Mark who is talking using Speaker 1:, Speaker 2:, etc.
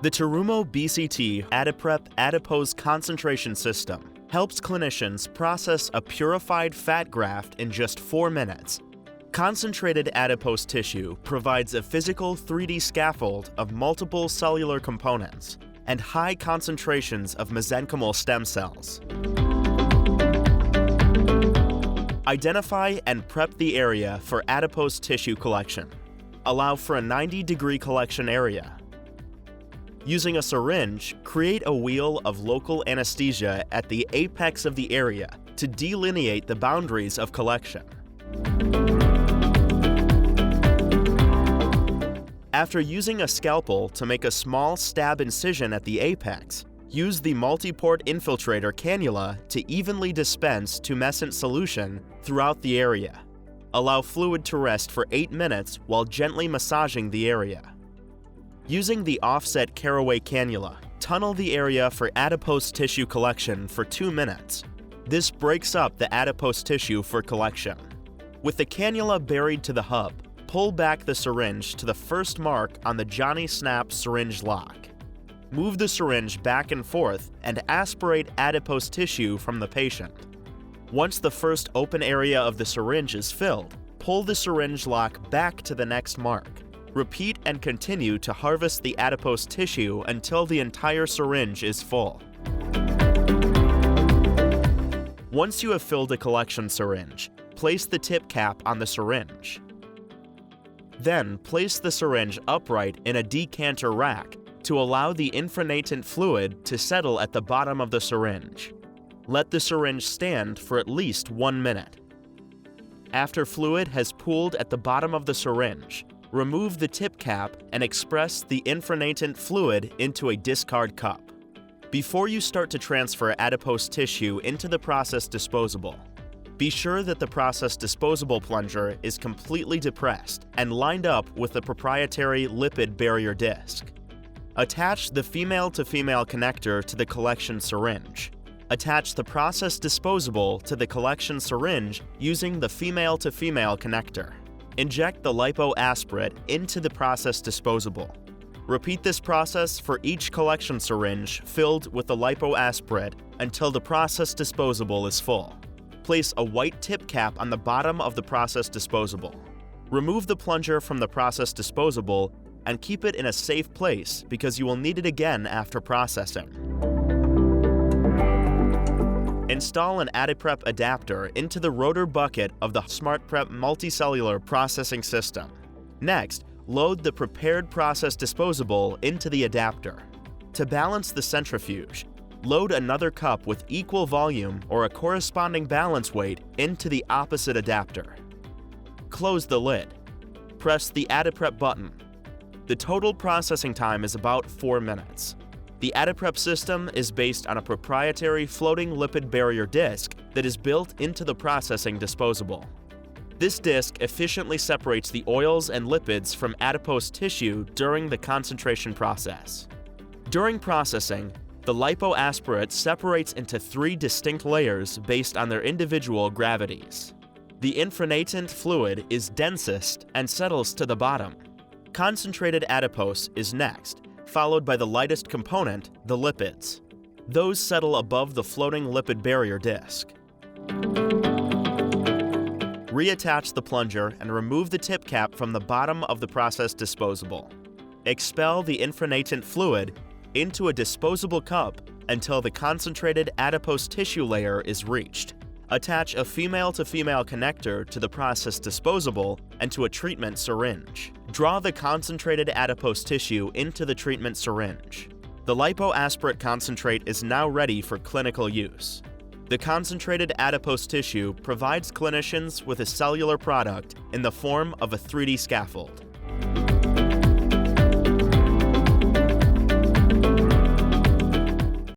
Speaker 1: The Terumo BCT Adiprep Adipose Concentration System helps clinicians process a purified fat graft in just 4 minutes. Concentrated adipose tissue provides a physical 3D scaffold of multiple cellular components and high concentrations of mesenchymal stem cells. Identify and prep the area for adipose tissue collection. Allow for a 90-degree collection area. Using a syringe, create a wheel of local anesthesia at the apex of the area to delineate the boundaries of collection. After using a scalpel to make a small stab incision at the apex, use the multi-port infiltrator cannula to evenly dispense tumescent solution throughout the area. Allow fluid to rest for 8 minutes while gently massaging the area. Using the offset caraway cannula, tunnel the area for adipose tissue collection for 2 minutes. This breaks up the adipose tissue for collection. With the cannula buried to the hub, pull back the syringe to the first mark on the Johnny Snap syringe lock. Move the syringe back and forth and aspirate adipose tissue from the patient. Once the first open area of the syringe is filled, pull the syringe lock back to the next mark. Repeat and continue to harvest the adipose tissue until the entire syringe is full. Once you have filled a collection syringe, place the tip cap on the syringe. Then place the syringe upright in a decanter rack to allow the infranatant fluid to settle at the bottom of the syringe. Let the syringe stand for at least 1 minute. After fluid has pooled at the bottom of the syringe, remove the tip cap and express the infranatant fluid into a discard cup. Before you start to transfer adipose tissue into the process disposable, be sure that the process disposable plunger is completely depressed and lined up with the proprietary lipid barrier disc. Attach the female-to-female connector to the collection syringe. Attach the process disposable to the collection syringe using the female-to-female connector. Inject the lipoaspirate into the process disposable. Repeat this process for each collection syringe filled with the lipoaspirate until the process disposable is full. Place a white tip cap on the bottom of the process disposable. Remove the plunger from the process disposable and keep it in a safe place because you will need it again after processing. Install an Adiprep adapter into the rotor bucket of the SmartPrep multicellular processing system. Next, load the prepared process disposable into the adapter. To balance the centrifuge, load another cup with equal volume or a corresponding balance weight into the opposite adapter. Close the lid. Press the Adiprep button. The total processing time is about 4 minutes. The Adiprep system is based on a proprietary floating lipid barrier disc that is built into the processing disposable. This disc efficiently separates the oils and lipids from adipose tissue during the concentration process. During processing, the lipoaspirate separates into 3 distinct layers based on their individual gravities. The infranatant fluid is densest and settles to the bottom. Concentrated adipose is next, followed by the lightest component, the lipids. Those settle above the floating lipid barrier disc. Reattach the plunger and remove the tip cap from the bottom of the process disposable. Expel the infranatant fluid into a disposable cup until the concentrated adipose tissue layer is reached. Attach a female-to-female connector to the process disposable and to a treatment syringe. Draw the concentrated adipose tissue into the treatment syringe. The lipoaspirate concentrate is now ready for clinical use. The concentrated adipose tissue provides clinicians with a cellular product in the form of a 3D scaffold.